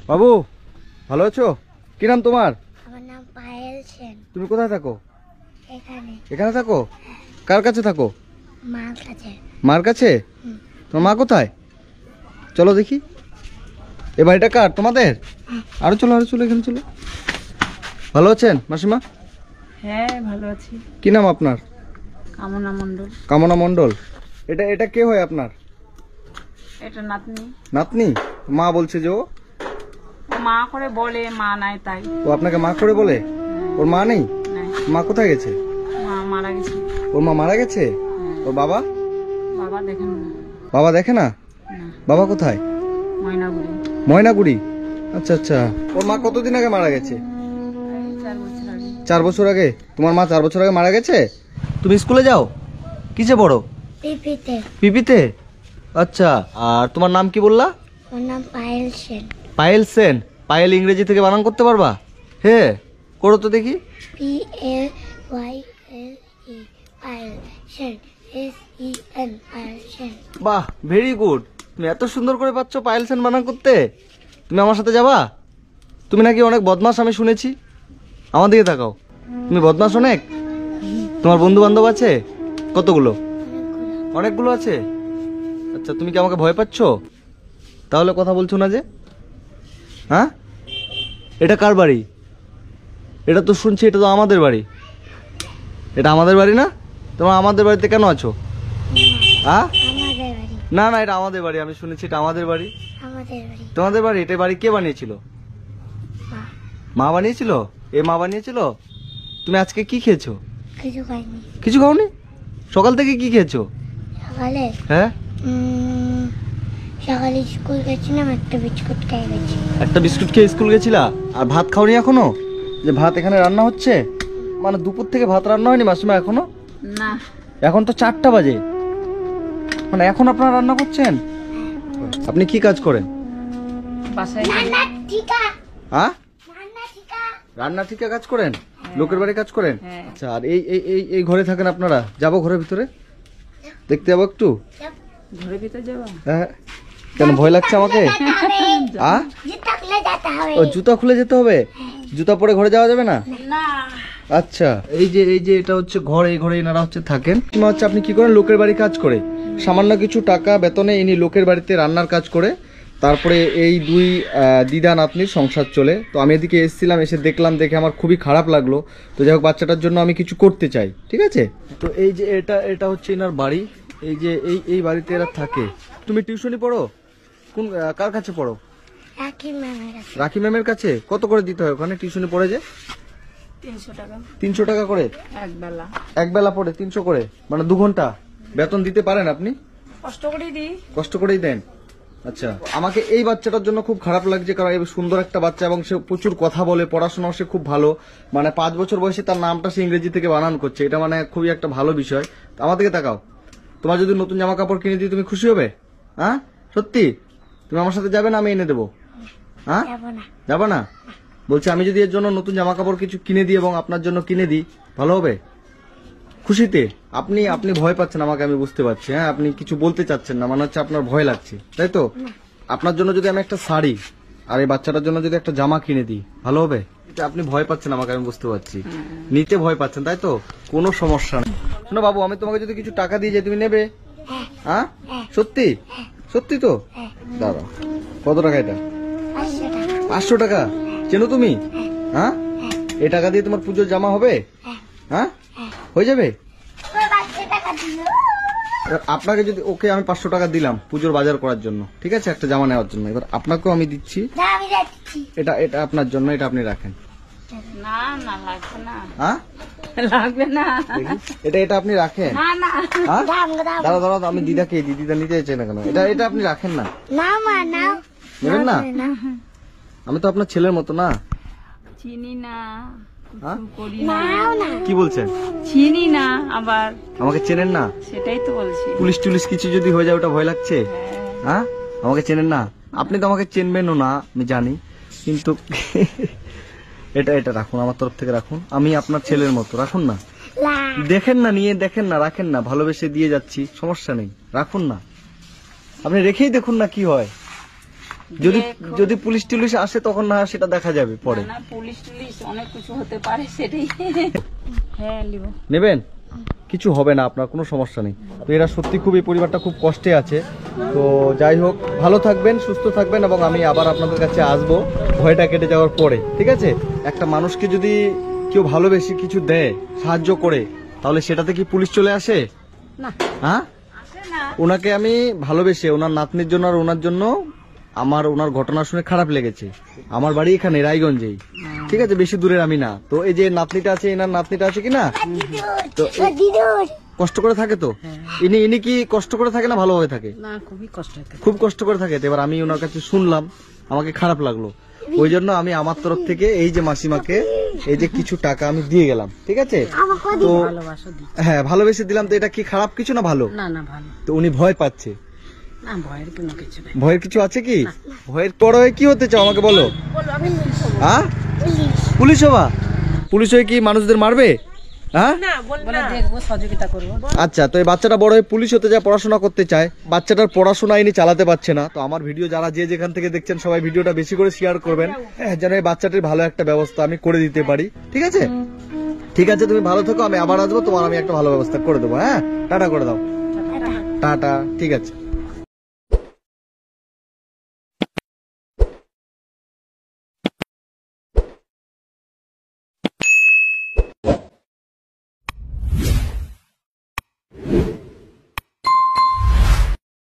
বাবু ভালো আছো? কি নাম তোমার? আমার নাম পায়েল সেন। তুমি কোথায় থাকো? এখানে। এখানে থাকো? কার কাছে থাকো? মার কাছে। মার কাছে? তোমার মা কোথায়? চলো দেখি। এ বাড়িটা কার? তোমাদের? আরো চলো এখানে চলো। ভালো আছেন মাসিমা? হ্যাঁ ভালো আছি। কি নাম আপনার? কামনা মণ্ডল। কামনা মণ্ডল। এটা কে হয় আপনার? এটা নাতনি। নাতনি? মা বলছে যে ও মা করে বলে, মা নাই তাই। ও আপনাকে মা করে বলে? ওর মা নেই? নাই, মা কোথায় গেছে? মা মারা গেছে। ওর মা মারা গেছে? ওর বাবা? বাবা দেখেন না। বাবা দেখে না? না, বাবা কোথায়? ময়নাগুড়ি। ময়নাগুড়ি। আচ্ছা আচ্ছা। ওর মা কতদিন আগে মারা গেছে? 4 বছর আগে। 4 বছর আগে? তোমার মা 4 বছর আগে মারা গেছে? তুমি স্কুলে যাও? কিসে পড়ো? পিপিতে। পিপিতে? আচ্ছা। আর তোমার নাম কি বললা? ওর নাম পায়েল সেন। পায়েল সেন। পায়েল ইংরেজি থেকে বানান করতে পারবা? হ্যাঁ করো তো দেখি। PAYLE পায়েল সেন। SEN পায়েল সেন। বাহ, ভেরি গুড। তুমি এত সুন্দর করে পাচ্ছ পায়েল সেন বানান করতে। তুমি আমার সাথে যাবা? তুমি নাকি অনেক বদমাশ আমি শুনেছি। আমার দিকে তাকাও। তুমি বদমাশ অনেক? তোমার বন্ধু বান্ধব আছে কতগুলো? অনেকগুলো আছে। আচ্ছা, তুমি কি আমাকে ভয় পাচ্ছ? তাহলে কথা বলছো না যে? হ্যাঁ, এটা কার বাড়ি? এটা তো শুনছি এটা তো আমাদের বাড়ি। এটা আমাদের বাড়ি না? তোমরা আমাদের বাড়িতে কেন আছো? হ্যাঁ, আমাদের বাড়ি। না না, এটা আমাদের বাড়ি। আমি শুনেছি এটা আমাদের বাড়ি। আমাদের বাড়ি। তোমাদের বাড়ি? এটা বাড়ি কে বানিয়েছিল? মা। মা বানিয়েছিল? এ মা বানিয়েছিল? তুমি আজকে কি খেয়েছো? কিছু খাইনি। কিছু খাওনি? সকাল থেকে কি খেয়েছো? সকালে হ্যাঁ, সকালে স্কুল গেছিলাম, একটা বিস্কুট খেয়ে গেছি। একটা বিস্কুট খেয়ে স্কুল গেছিলা? আর ভাত খাওনি এখনো? যে ভাত এখানে রান্না হচ্ছে, মানে দুপুর থেকে ভাত রান্না হয়নি মাসিমা এখনো? না, এখন তো 4টা বাজে, মানে এখন আপনারা রান্না করছেন? আপনি কি কাজ করেন? বাসায় নানা ঠিকা। হ্যাঁ, নানা ঠিকা। রান্না ঠিকা কাজ করেন? লোকের বাড়ি কাজ করেন? হ্যাঁ। আচ্ছা, আর এই এই এই এই ঘরে থাকেন আপনারা? যাবো ঘরের ভিতরে দেখতে যাবো একটু? ঘরের ভিতরে যাবা? হ্যাঁ, কেন ভয় লাগছে আমাকে? জুতা খুলে যেতে হবে। ও, জুতা খুলে যেতে হবে? জুতা পরে ঘরে যাওয়া যাবে না? না, আচ্ছা, এই যে এটা হচ্ছে ঘর। এই ঘরে এনারা হচ্ছে থাকেন। হচ্ছে আপনি কি করেন? লোকের বাড়ি কাজ করে সামান্য কিছু টাকা বেতনে ইনি লোকের বাড়িতে রান্নার কাজ করে তারপরে এই দুই দিদা নাতনির সংসার চলে। তো আমি এদিকে এসেছিলাম, এসে দেখলাম, দেখে আমার খুবই খারাপ লাগলো। তো যাই হোক, বাচ্চাটার জন্য আমি কিছু করতে চাই, ঠিক আছে? তো এই যে এটা হচ্ছে এনার বাড়ি। এই যে এই বাড়িতে এরা থাকে। তুমি টিউশনি পড়ো? কোন কার কাছে পড়ো? রাখি ম্যামের কাছে। রাখি ম্যামের কাছে? কত করে দিতে হয় ওখানে টিউশনি পড়ে? যে 300 টাকা 300 টাকা করে একবেলা। এক বেলা পড়ে 300 করে, মানে 2 ঘন্টা বেতন দিতে পারেন আপনি? কষ্ট করে দিই। কষ্ট করেই দেন। আচ্ছা, আমাকে এই বাচ্চাটার জন্য খুব খারাপ লাগছে, কারণ এই সুন্দর একটা বাচ্চা এবং সে প্রচুর কথা বলে, পড়াশোনাও সে খুব ভালো। মানে 5 বছর বয়সে তার নামটা সে ইংরেজি থেকে বানান করছে, এটা মানে খুবই একটা ভালো বিষয়। আমার দিকে তাকাও। তোমার যদি নতুন জামা কাপড় কিনে দিই তুমি খুশি হবে? হ্যাঁ, সত্যি? তুমি আমার সাথে যাবে না? আমি এনে দেবো। হ্যাঁ, যাবো না। যাবো না? বলছি, আমি যদি এর জন্য নতুন জামা কাপড় কিছু কিনে দিই এবং আপনার জন্য কিনে দিই, ভালো হবে? খুশিতে? আপনি ভয় পাচ্ছেন আমাকে, আমি বুঝতে পারছি। হ্যাঁ, আপনি কিছু বলতে চাচ্ছেন না, মানে হচ্ছে আপনার ভয় লাগছে, তাই তো? আপনার জন্য যদি আমি একটা শাড়ি আর এই বাচ্চাটার জন্য যদি একটা জামা কিনে দিই, ভালো হবে? আপনি ভয় পাচ্ছেন আমাকে, আমি বুঝতে পারছি। নিতে ভয় পাচ্ছেন, তাই তো? কোনো সমস্যা নেই। শোনো বাবু, আমি তোমাকে যদি কিছু টাকা দিয়ে যাই, তুমি নেবে? হ্যাঁ, সত্যি? সত্যি তো? দাঁড়াও, কত টাকা এটা? 500 টাকা। 500 টাকা? চেনো তুমি? হ্যাঁ, এই টাকা দিয়ে তোমার পুজোর জামা হবে? হ্যাঁ, হয়ে যাবে? ওই 500 টাকা দিল। এবার আপনাকে যদি, ওকে আমি 500 টাকা দিলাম পুজোর বাজার করার জন্য, ঠিক আছে, একটা জামা নেওয়ার জন্য। এবার আপনাকেও আমি দিচ্ছি, না, আমি যাচ্ছি। এটা আপনার জন্য, এটা আপনি রাখেন। না না, লাগবে না। হ্যাঁ, লাগবে না। দেখি, এটা আপনি রাখেন। না না, হ্যাঁ, দাম দাম। দাঁড়াও, আমি দিদাকে দিই। দিদা নিতে চাইছে না কেন? এটা আপনি রাখেন না। না মা, নাও। নেবেন না? না। আমি তো আপনার ছেলের মতো না? চিনি না, হ্যাঁ? কিছু করি না। নাও না। কি বলছেন? চিনি না আবার, আমাকে চেনেন না? সেটাই তো বলছি। পুলিশ টুলিশ কিছু যদি হয়ে যায় ওটা ভয় লাগছে? হ্যাঁ, আমাকে চেনেন না? আপনি তো আমাকে চেনবেনও না, আমি জানি, কিন্তু এটা রাখুন, আমার তরফ থেকে রাখুন। আমি আপনার ছেলের মতো, রাখুন না। লা। দেখেন না, নিয়ে দেখেন না, রাখেন না, ভালোবেসে দিয়ে যাচ্ছি, সমস্যা নেই, রাখুন না। আপনি রেখেই দেখুন না কি হয়। যদি দেখো। যদি পুলিশ টুলিশ আসে তখন না হয় সেটা দেখা যাবে পরে। না, না, পুলিশ টুলিশ অনেক কিছু হতে পারে, সেটাই। হ্যাঁ, নিব। নেবেন? কিছু হবে না, আপনার কোনো সমস্যা নেই। তো এরা সত্যি খুব, এই পরিবারটা খুব কষ্টে আছে। তো যাই হোক, ভালো থাকবেন, সুস্থ থাকবেন, এবং আমি আবার আপনাদের কাছে আসবো ভয়টা কেটে যাওয়ার পরে, ঠিক আছে? একটা মানুষকে যদি কেউ ভালোবেসে কিছু দেয়, সাহায্য করে, তাহলে সেটাতে কি পুলিশ চলে আসে? না। হ্যাঁ, ওনাকে আমি ভালোবেসে ওনার নাতনির জন্য আর ওনার জন্য আমার ওনার ঘটনা শুনে খারাপ লেগেছে। আমার বাড়ি এখানে রায়গঞ্জেই, ঠিক আছে, বেশি দূরের আমি না। তো এই যে নাতনিটা আছে, এনার নাতনিটা আছে কিনা, তো দিদুর কষ্ট করে থাকে তো। ইনি ইনি কি কষ্ট করে থাকে না ভালোভাবে থাকে? না, খুবই কষ্ট হতে। খুব কষ্ট করে থাকে। তো এবার আমি ওনার কাছে শুনলাম, আমাকে খারাপ লাগলো। ওই জন্য আমি আমার তরফ থেকে এই যে মাসিমাকে এই যে কিছু টাকা আমি দিয়ে গেলাম, ঠিক আছে? আমাকে তো ভালোবাসা দিই। হ্যাঁ, ভালোবেসে দিলাম। তো এটা কি খারাপ কিছু না ভালো? না, না, ভালো। তো উনি ভয় পাচ্ছে। না, ভয়ের কোনো কিছু নেই। ভয়ের কিছু আছে কি? ভয়ের বড় হয়ে কি হতে চাও আমাকে বলো? হ্যাঁ, পুলিশ হবা? পুলিশ হয়ে কি মানুষদের মারবে? হ্যাঁ, বলে দেখবো, সহযোগিতা করবো। আচ্ছা। তো এই বাচ্চাটা বড় হয়ে পুলিশ হতে যায়, পড়াশোনা করতে চায়। বাচ্চাটার পড়াশোনা ইনি চালাতে পারছে না। তো আমার ভিডিও যারা যে যেখান থেকে দেখছেন সবাই ভিডিওটা বেশি করে শেয়ার করবেন, যেন এই বাচ্চাটির ভালো একটা ব্যবস্থা আমি করে দিতে পারি, ঠিক আছে? ঠিক আছে, তুমি ভালো থেকো, আমি আবার আসবো, তোমার আমি একটা ভালো ব্যবস্থা করে দেবো। হ্যাঁ, টাটা করে দাও। টাটা, ঠিক আছে।